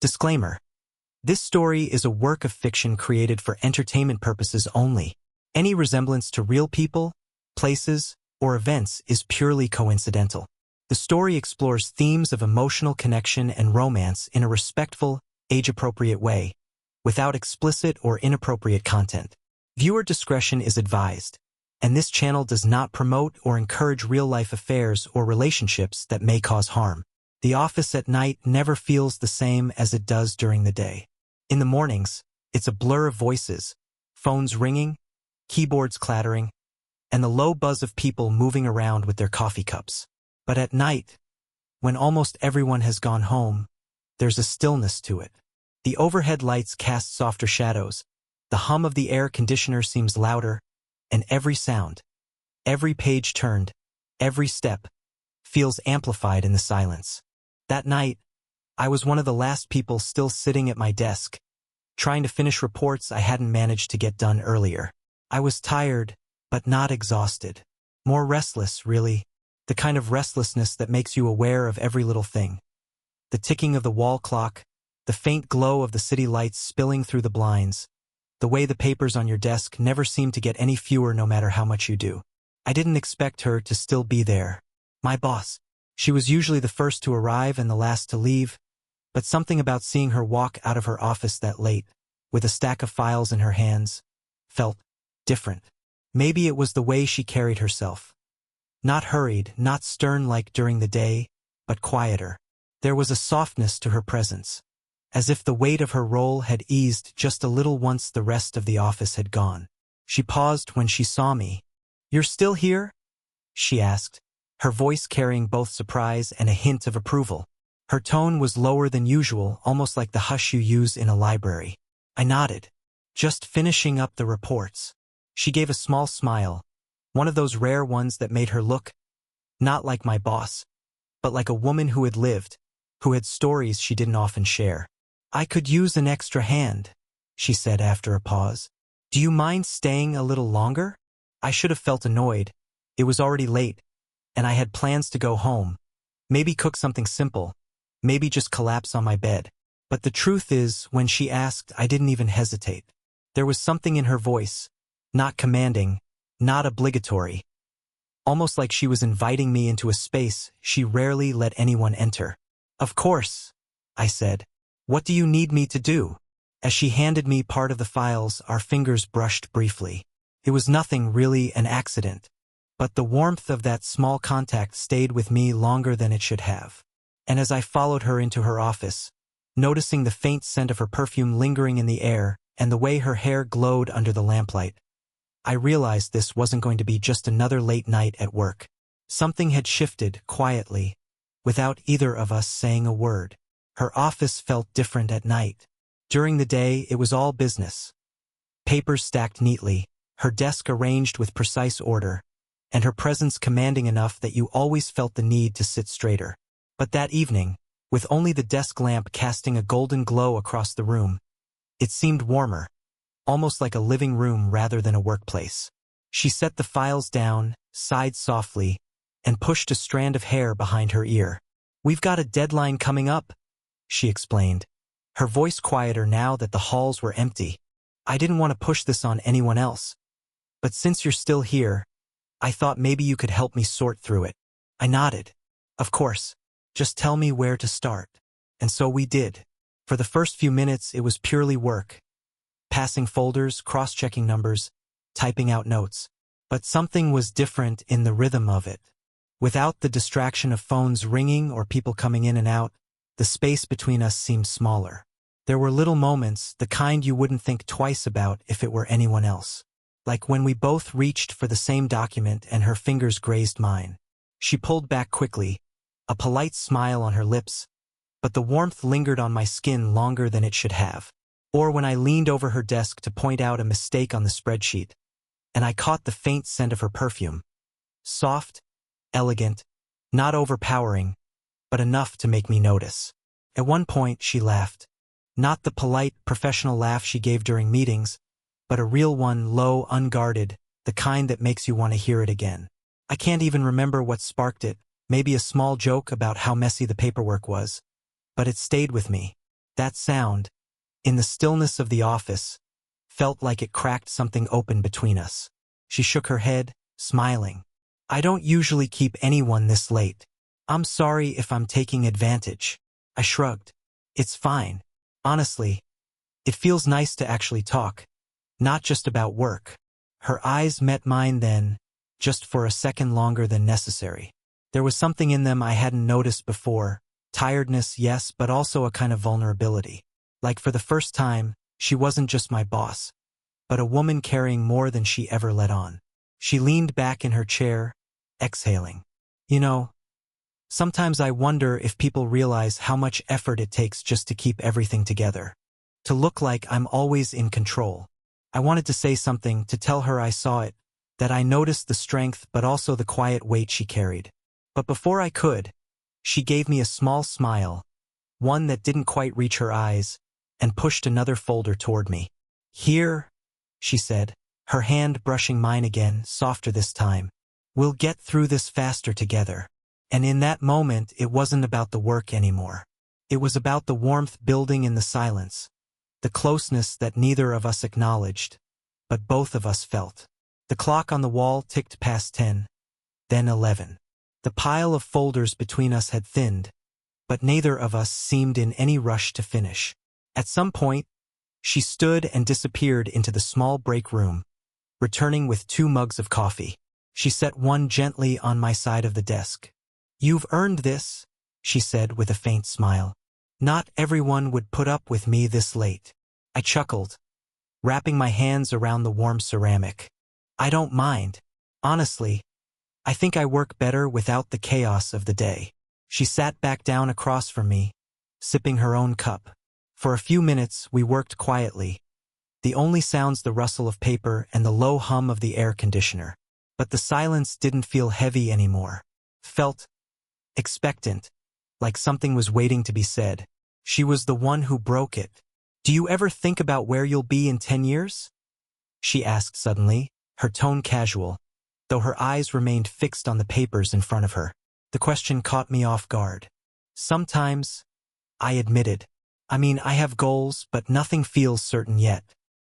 Disclaimer: this story is a work of fiction created for entertainment purposes only. Any resemblance to real people, places, or events is purely coincidental. The story explores themes of emotional connection and romance in a respectful, age-appropriate way, without explicit or inappropriate content. Viewer discretion is advised, and this channel does not promote or encourage real-life affairs or relationships that may cause harm. The office at night never feels the same as it does during the day. In the mornings, it's a blur of voices, phones ringing, keyboards clattering, and the low buzz of people moving around with their coffee cups. But at night, when almost everyone has gone home, there's a stillness to it. The overhead lights cast softer shadows, the hum of the air conditioner seems louder, and every sound, every page turned, every step, feels amplified in the silence. That night, I was one of the last people still sitting at my desk, trying to finish reports I hadn't managed to get done earlier. I was tired, but not exhausted. More restless, really. The kind of restlessness that makes you aware of every little thing. The ticking of the wall clock, the faint glow of the city lights spilling through the blinds, the way the papers on your desk never seem to get any fewer no matter how much you do. I didn't expect her to still be there. My boss. She was usually the first to arrive and the last to leave, but something about seeing her walk out of her office that late, with a stack of files in her hands, felt different. Maybe it was the way she carried herself. Not hurried, not stern like during the day, but quieter. There was a softness to her presence, as if the weight of her role had eased just a little once the rest of the office had gone. She paused when she saw me. "You're still here?" she asked, her voice carrying both surprise and a hint of approval. Her tone was lower than usual, almost like the hush you use in a library. I nodded. "Just finishing up the reports." She gave a small smile, one of those rare ones that made her look, not like my boss, but like a woman who had lived, who had stories she didn't often share. "I could use an extra hand," she said after a pause. "Do you mind staying a little longer?" I should have felt annoyed. It was already late, and I had plans to go home, maybe cook something simple, maybe just collapse on my bed. But the truth is, when she asked, I didn't even hesitate. There was something in her voice, not commanding, not obligatory, almost like she was inviting me into a space she rarely let anyone enter. "Of course," I said. "What do you need me to do?" As she handed me part of the files, our fingers brushed briefly. It was nothing, really, an accident. But the warmth of that small contact stayed with me longer than it should have. And as I followed her into her office, noticing the faint scent of her perfume lingering in the air and the way her hair glowed under the lamplight, I realized this wasn't going to be just another late night at work. Something had shifted, quietly, without either of us saying a word. Her office felt different at night. During the day, it was all business. Papers stacked neatly, her desk arranged with precise order, and her presence commanding enough that you always felt the need to sit straighter. But that evening, with only the desk lamp casting a golden glow across the room, it seemed warmer, almost like a living room rather than a workplace. She set the files down, sighed softly, and pushed a strand of hair behind her ear. "We've got a deadline coming up," she explained, her voice quieter now that the halls were empty. "I didn't want to push this on anyone else, but since you're still here, I thought maybe you could help me sort through it." I nodded. "Of course. Just tell me where to start." And so we did. For the first few minutes, it was purely work. Passing folders, cross-checking numbers, typing out notes. But something was different in the rhythm of it. Without the distraction of phones ringing or people coming in and out, the space between us seemed smaller. There were little moments, the kind you wouldn't think twice about if it were anyone else. Like when we both reached for the same document and her fingers grazed mine. She pulled back quickly, a polite smile on her lips, but the warmth lingered on my skin longer than it should have. Or when I leaned over her desk to point out a mistake on the spreadsheet, and I caught the faint scent of her perfume. Soft, elegant, not overpowering, but enough to make me notice. At one point, she laughed. Not the polite, professional laugh she gave during meetings, but a real one, low, unguarded, the kind that makes you want to hear it again. I can't even remember what sparked it, maybe a small joke about how messy the paperwork was, but it stayed with me. That sound, in the stillness of the office, felt like it cracked something open between us. She shook her head, smiling. I don't usually keep anyone this late. I'm sorry if I'm taking advantage. I shrugged. It's fine. Honestly, it feels nice to actually talk, not just about work. Her eyes met mine then, just for a second longer than necessary. There was something in them I hadn't noticed before. Tiredness, yes, but also a kind of vulnerability. Like for the first time, she wasn't just my boss, but a woman carrying more than she ever let on. She leaned back in her chair, exhaling. You know, sometimes I wonder if people realize how much effort it takes just to keep everything together. To look like I'm always in control. I wanted to say something, to tell her I saw it, that I noticed the strength but also the quiet weight she carried. But before I could, she gave me a small smile, one that didn't quite reach her eyes, and pushed another folder toward me. Here, she said, her hand brushing mine again, softer this time. We'll get through this faster together. And in that moment, it wasn't about the work anymore. It was about the warmth building in the silence, the closeness that neither of us acknowledged, but both of us felt. The clock on the wall ticked past 10, then 11. The pile of folders between us had thinned, but neither of us seemed in any rush to finish. At some point, she stood and disappeared into the small break room, returning with 2 mugs of coffee. She set one gently on my side of the desk. You've earned this, she said with a faint smile. Not everyone would put up with me this late. I chuckled, wrapping my hands around the warm ceramic. I don't mind. Honestly, I think I work better without the chaos of the day. She sat back down across from me, sipping her own cup. For a few minutes, we worked quietly, the only sounds the rustle of paper and the low hum of the air conditioner. But the silence didn't feel heavy anymore. Felt expectant, like something was waiting to be said. She was the one who broke it. Do you ever think about where you'll be in 10 years? She asked suddenly, her tone casual, though her eyes remained fixed on the papers in front of her. The question caught me off guard. Sometimes, I admitted. I have goals, but nothing feels certain yet.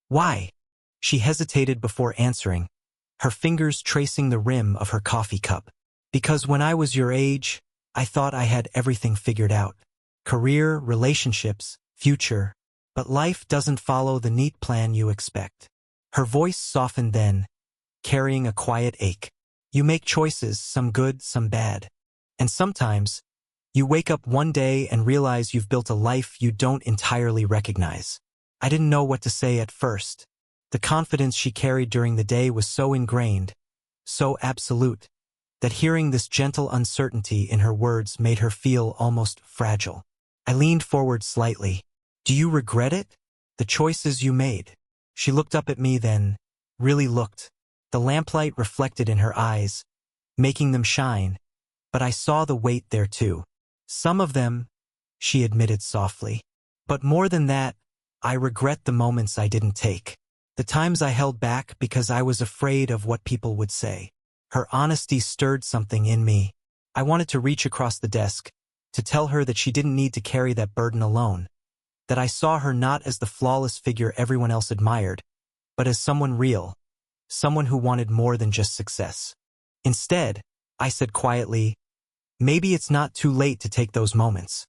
Why? She hesitated before answering, her fingers tracing the rim of her coffee cup. Because when I was your age, I thought I had everything figured out. Career, relationships, future. But life doesn't follow the neat plan you expect. Her voice softened then, carrying a quiet ache. You make choices, some good, some bad. And sometimes, you wake up one day and realize you've built a life you don't entirely recognize. I didn't know what to say at first. The confidence she carried during the day was so ingrained, so absolute, that hearing this gentle uncertainty in her words made her feel almost fragile. I leaned forward slightly. Do you regret it? The choices you made? She looked up at me then, really looked. The lamplight reflected in her eyes, making them shine, but I saw the weight there too. Some of them, she admitted softly. But more than that, I regret the moments I didn't take. The times I held back because I was afraid of what people would say. Her honesty stirred something in me. I wanted to reach across the desk, to tell her that she didn't need to carry that burden alone. That I saw her not as the flawless figure everyone else admired, but as someone real, someone who wanted more than just success. Instead, I said quietly, maybe it's not too late to take those moments.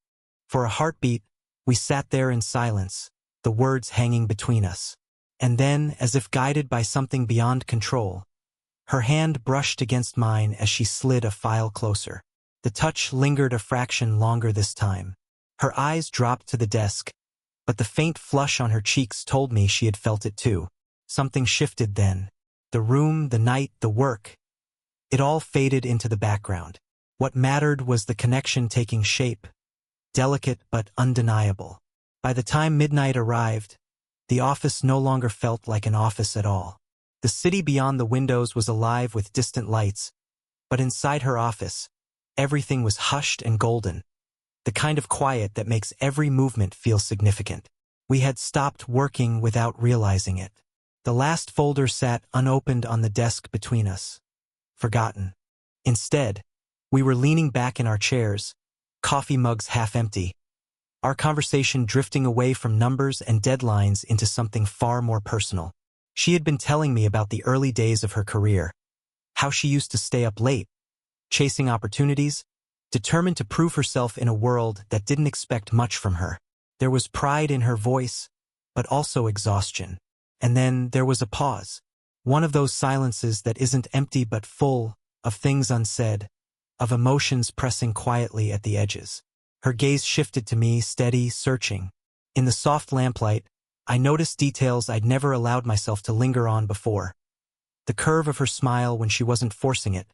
For a heartbeat, we sat there in silence, the words hanging between us. And then, as if guided by something beyond control, her hand brushed against mine as she slid a file closer. The touch lingered a fraction longer this time. Her eyes dropped to the desk, but the faint flush on her cheeks told me she had felt it too. Something shifted then. The room, the night, the work. It all faded into the background. What mattered was the connection taking shape, delicate but undeniable. By the time midnight arrived, the office no longer felt like an office at all. The city beyond the windows was alive with distant lights, but inside her office, everything was hushed and golden, the kind of quiet that makes every movement feel significant. We had stopped working without realizing it. The last folder sat unopened on the desk between us, forgotten. Instead, we were leaning back in our chairs, coffee mugs half empty, our conversation drifting away from numbers and deadlines into something far more personal. She had been telling me about the early days of her career, how she used to stay up late, chasing opportunities, determined to prove herself in a world that didn't expect much from her. There was pride in her voice, but also exhaustion. And then there was a pause. One of those silences that isn't empty but full of things unsaid, of emotions pressing quietly at the edges. Her gaze shifted to me, steady, searching. In the soft lamplight, I noticed details I'd never allowed myself to linger on before. The curve of her smile when she wasn't forcing it,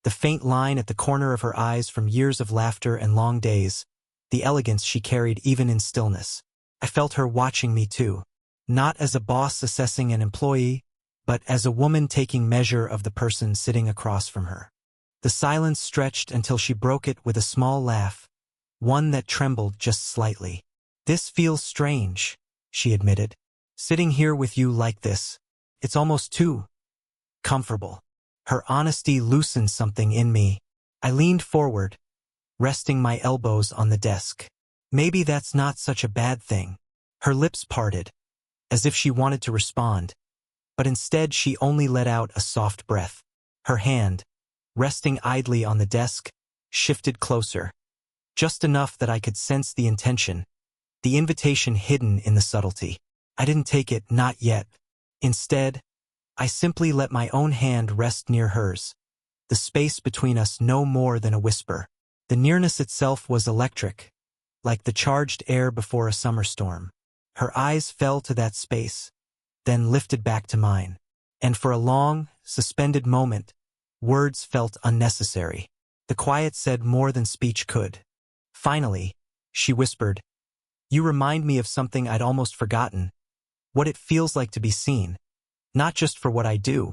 the faint line at the corner of her eyes from years of laughter and long days, the elegance she carried even in stillness. I felt her watching me too, not as a boss assessing an employee, but as a woman taking measure of the person sitting across from her. The silence stretched until she broke it with a small laugh, one that trembled just slightly. "This feels strange," she admitted. "Sitting here with you like this, it's almost too comfortable." Her honesty loosened something in me. I leaned forward, resting my elbows on the desk. "Maybe that's not such a bad thing." Her lips parted, as if she wanted to respond, but instead she only let out a soft breath. Her hand, resting idly on the desk, shifted closer, just enough that I could sense the intention, the invitation hidden in the subtlety. I didn't take it, not yet. Instead, I simply let my own hand rest near hers, the space between us no more than a whisper. The nearness itself was electric, like the charged air before a summer storm. Her eyes fell to that space, then lifted back to mine. And for a long, suspended moment, words felt unnecessary. The quiet said more than speech could. Finally, she whispered, "You remind me of something I'd almost forgotten, what it feels like to be seen. Not just for what I do,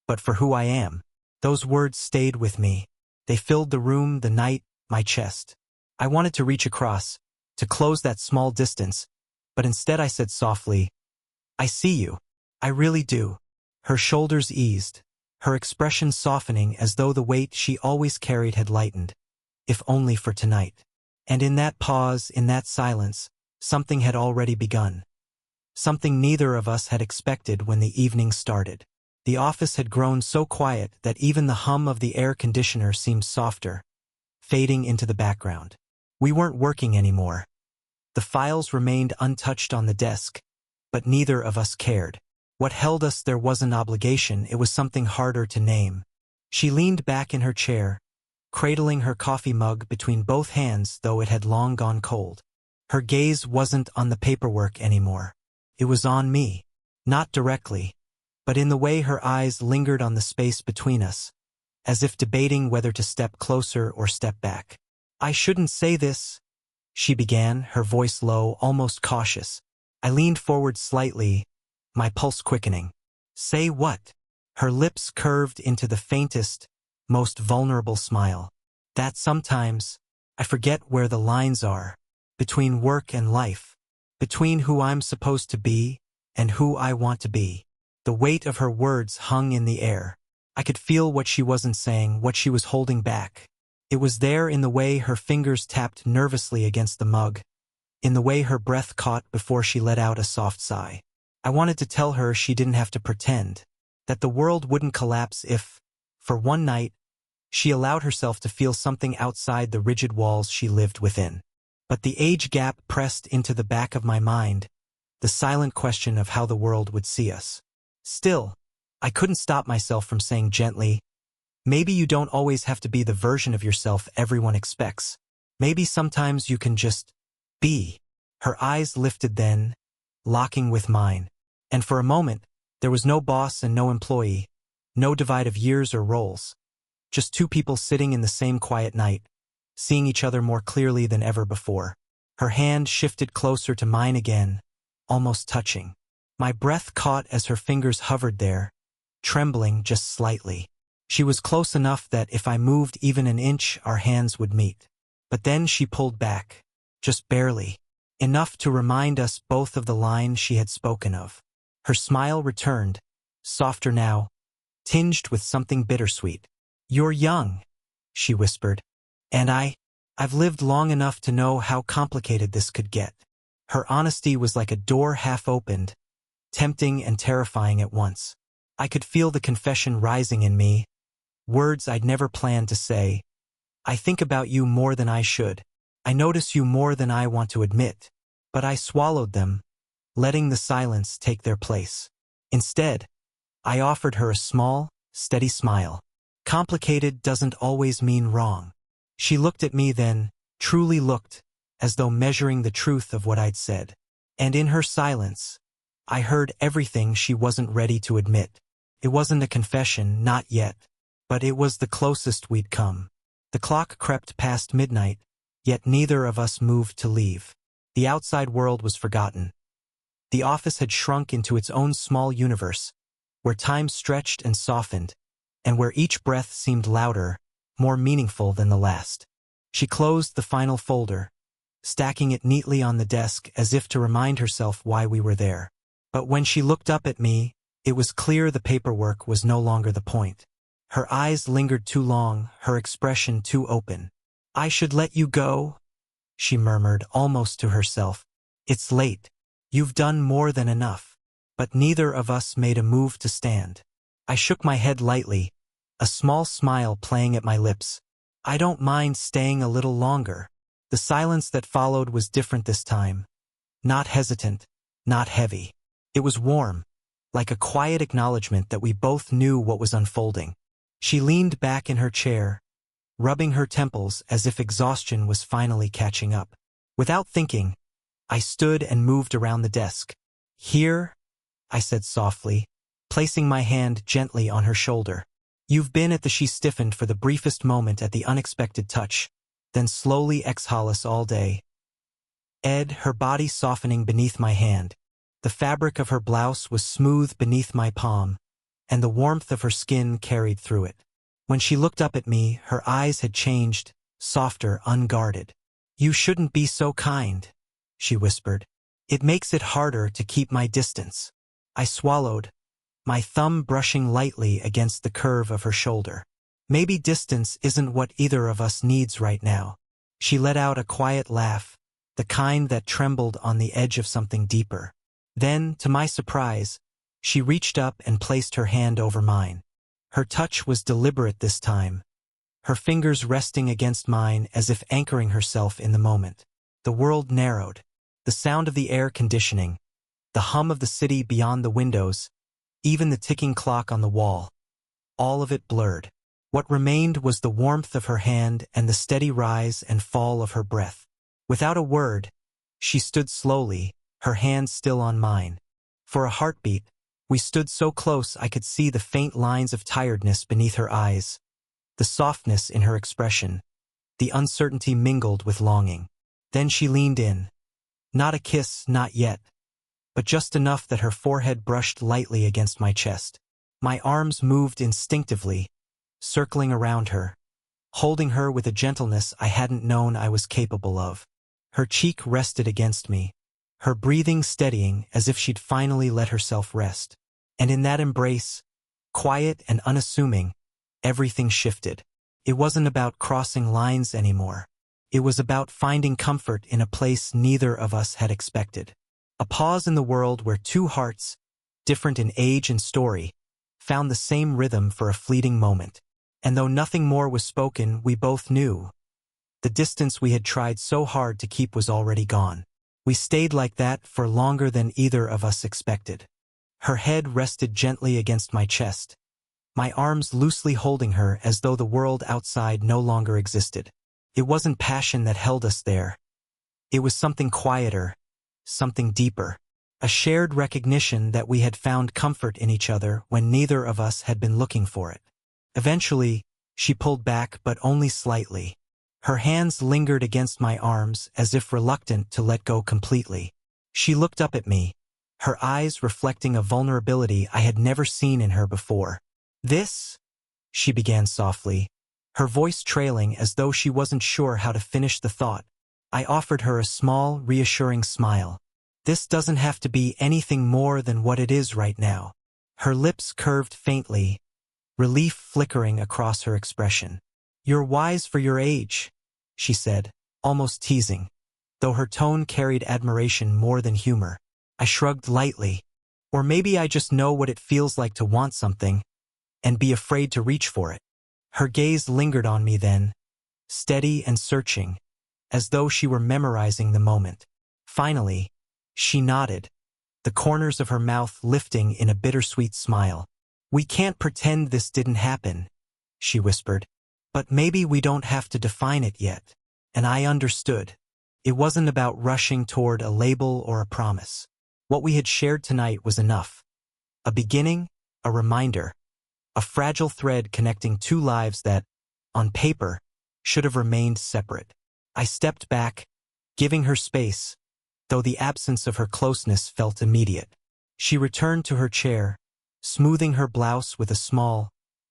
but for who I am." Those words stayed with me. They filled the room, the night, my chest. I wanted to reach across, to close that small distance, but instead I said softly, "I see you. I really do." Her shoulders eased, her expression softening as though the weight she always carried had lightened, if only for tonight. And in that pause, in that silence, something had already begun. Something neither of us had expected when the evening started. The office had grown so quiet that even the hum of the air conditioner seemed softer, fading into the background. We weren't working anymore. The files remained untouched on the desk, but neither of us cared. What held us there wasn't obligation, it was something harder to name. She leaned back in her chair, cradling her coffee mug between both hands, though it had long gone cold. Her gaze wasn't on the paperwork anymore. It was on me. Not directly, but in the way her eyes lingered on the space between us, as if debating whether to step closer or step back. "I shouldn't say this," she began, her voice low, almost cautious. I leaned forward slightly, my pulse quickening. "Say what?" Her lips curved into the faintest, most vulnerable smile. "That sometimes I forget where the lines are, between work and life, between who I'm supposed to be and who I want to be." The weight of her words hung in the air. I could feel what she wasn't saying, what she was holding back. It was there in the way her fingers tapped nervously against the mug, in the way her breath caught before she let out a soft sigh. I wanted to tell her she didn't have to pretend, that the world wouldn't collapse if, for one night, she allowed herself to feel something outside the rigid walls she lived within. But the age gap pressed into the back of my mind, the silent question of how the world would see us. Still, I couldn't stop myself from saying gently, "Maybe you don't always have to be the version of yourself everyone expects. Maybe sometimes you can just be." Her eyes lifted then, locking with mine. And for a moment, there was no boss and no employee, no divide of years or roles. Just two people sitting in the same quiet night, seeing each other more clearly than ever before. Her hand shifted closer to mine again, almost touching. My breath caught as her fingers hovered there, trembling just slightly. She was close enough that if I moved even an inch, our hands would meet. But then she pulled back, just barely, enough to remind us both of the line she had spoken of. Her smile returned, softer now, tinged with something bittersweet. "You're young," she whispered. "And I've lived long enough to know how complicated this could get. Her honesty was like a door half opened, tempting and terrifying at once. I could feel the confession rising in me, words I'd never planned to say. I think about you more than I should. I notice you more than I want to admit. But I swallowed them, letting the silence take their place. Instead, I offered her a small, steady smile. Complicated doesn't always mean wrong. She looked at me then, truly looked, as though measuring the truth of what I'd said. And in her silence, I heard everything she wasn't ready to admit. It wasn't a confession, not yet, but it was the closest we'd come. The clock crept past midnight, yet neither of us moved to leave. The outside world was forgotten. The office had shrunk into its own small universe, where time stretched and softened, and where each breath seemed louder, more meaningful than the last. She closed the final folder, stacking it neatly on the desk as if to remind herself why we were there. But when she looked up at me, it was clear the paperwork was no longer the point. Her eyes lingered too long, her expression too open. "I should let you go," she murmured, almost to herself. "It's late. You've done more than enough." But neither of us made a move to stand. I shook my head lightly, a small smile playing at my lips. "I don't mind staying a little longer." The silence that followed was different this time. Not hesitant, not heavy. It was warm, like a quiet acknowledgement that we both knew what was unfolding. She leaned back in her chair, rubbing her temples as if exhaustion was finally catching up. Without thinking, I stood and moved around the desk. "Here," I said softly, placing my hand gently on her shoulder. "You've been at the..." She stiffened for the briefest moment at the unexpected touch, then slowly exhaled us all day. Ed, her body softening beneath my hand. The fabric of her blouse was smooth beneath my palm, and the warmth of her skin carried through it. When she looked up at me, her eyes had changed, softer, unguarded. "You shouldn't be so kind," she whispered. "It makes it harder to keep my distance." I swallowed, my thumb brushing lightly against the curve of her shoulder. "Maybe distance isn't what either of us needs right now." She let out a quiet laugh, the kind that trembled on the edge of something deeper. Then, to my surprise, she reached up and placed her hand over mine. Her touch was deliberate this time, her fingers resting against mine as if anchoring herself in the moment. The world narrowed. The sound of the air conditioning, the hum of the city beyond the windows, even the ticking clock on the wall, all of it blurred. What remained was the warmth of her hand and the steady rise and fall of her breath. Without a word, she stood slowly, her hand still on mine. For a heartbeat, we stood so close I could see the faint lines of tiredness beneath her eyes, the softness in her expression, the uncertainty mingled with longing. Then she leaned in. Not a kiss, not yet, but just enough that her forehead brushed lightly against my chest. My arms moved instinctively, circling around her, holding her with a gentleness I hadn't known I was capable of. Her cheek rested against me, her breathing steadying as if she'd finally let herself rest. And in that embrace, quiet and unassuming, everything shifted. It wasn't about crossing lines anymore. It was about finding comfort in a place neither of us had expected. A pause in the world where two hearts, different in age and story, found the same rhythm for a fleeting moment. And though nothing more was spoken, we both knew. The distance we had tried so hard to keep was already gone. We stayed like that for longer than either of us expected. Her head rested gently against my chest, my arms loosely holding her as though the world outside no longer existed. It wasn't passion that held us there. It was something quieter, something deeper, a shared recognition that we had found comfort in each other when neither of us had been looking for it. Eventually, she pulled back, but only slightly. Her hands lingered against my arms as if reluctant to let go completely. She looked up at me, her eyes reflecting a vulnerability I had never seen in her before. "This," she began softly, her voice trailing as though she wasn't sure how to finish the thought. I offered her a small, reassuring smile. "This doesn't have to be anything more than what it is right now." Her lips curved faintly, relief flickering across her expression. "You're wise for your age," she said, almost teasing, though her tone carried admiration more than humor. I shrugged lightly. Or maybe I just know what it feels like to want something and be afraid to reach for it. Her gaze lingered on me then, steady and searching, as though she were memorizing the moment. Finally, she nodded, the corners of her mouth lifting in a bittersweet smile. "We can't pretend this didn't happen," she whispered. "But maybe we don't have to define it yet." And I understood. It wasn't about rushing toward a label or a promise. What we had shared tonight was enough. A beginning, a reminder, a fragile thread connecting two lives that, on paper, should have remained separate. I stepped back, giving her space, though the absence of her closeness felt immediate. She returned to her chair, smoothing her blouse with a small,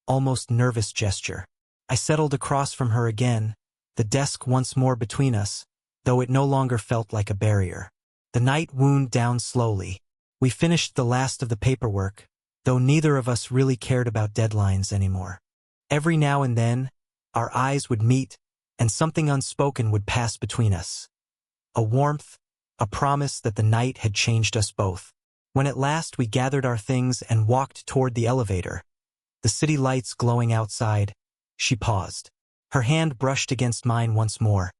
almost nervous gesture. I settled across from her again, the desk once more between us, though it no longer felt like a barrier. The night wound down slowly. We finished the last of the paperwork, though neither of us really cared about deadlines anymore. Every now and then, our eyes would meet, and something unspoken would pass between us. A warmth, a promise that the night had changed us both. When at last we gathered our things and walked toward the elevator, the city lights glowing outside, she paused. Her hand brushed against mine once more.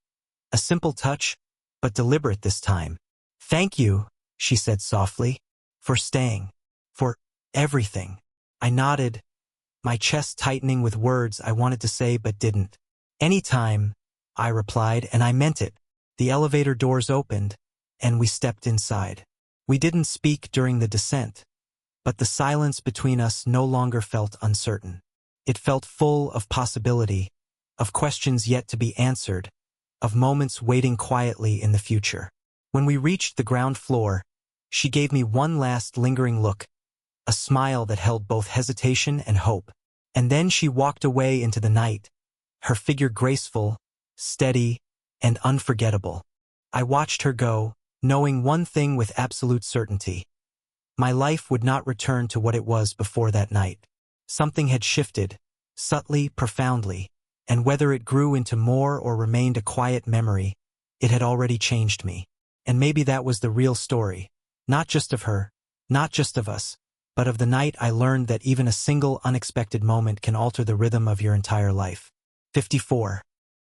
A simple touch, but deliberate this time. "Thank you," she said softly, "for staying. For everything." I nodded, my chest tightening with words I wanted to say but didn't. "Anytime," I replied, and I meant it. The elevator doors opened, and we stepped inside. We didn't speak during the descent, but the silence between us no longer felt uncertain. It felt full of possibility, of questions yet to be answered, of moments waiting quietly in the future. When we reached the ground floor, she gave me one last lingering look, a smile that held both hesitation and hope. And then she walked away into the night, her figure graceful, steady, and unforgettable. I watched her go, knowing one thing with absolute certainty. My life would not return to what it was before that night. Something had shifted, subtly, profoundly, and whether it grew into more or remained a quiet memory, it had already changed me. And maybe that was the real story, not just of her, not just of us, but of the night I learned that even a single unexpected moment can alter the rhythm of your entire life. 54.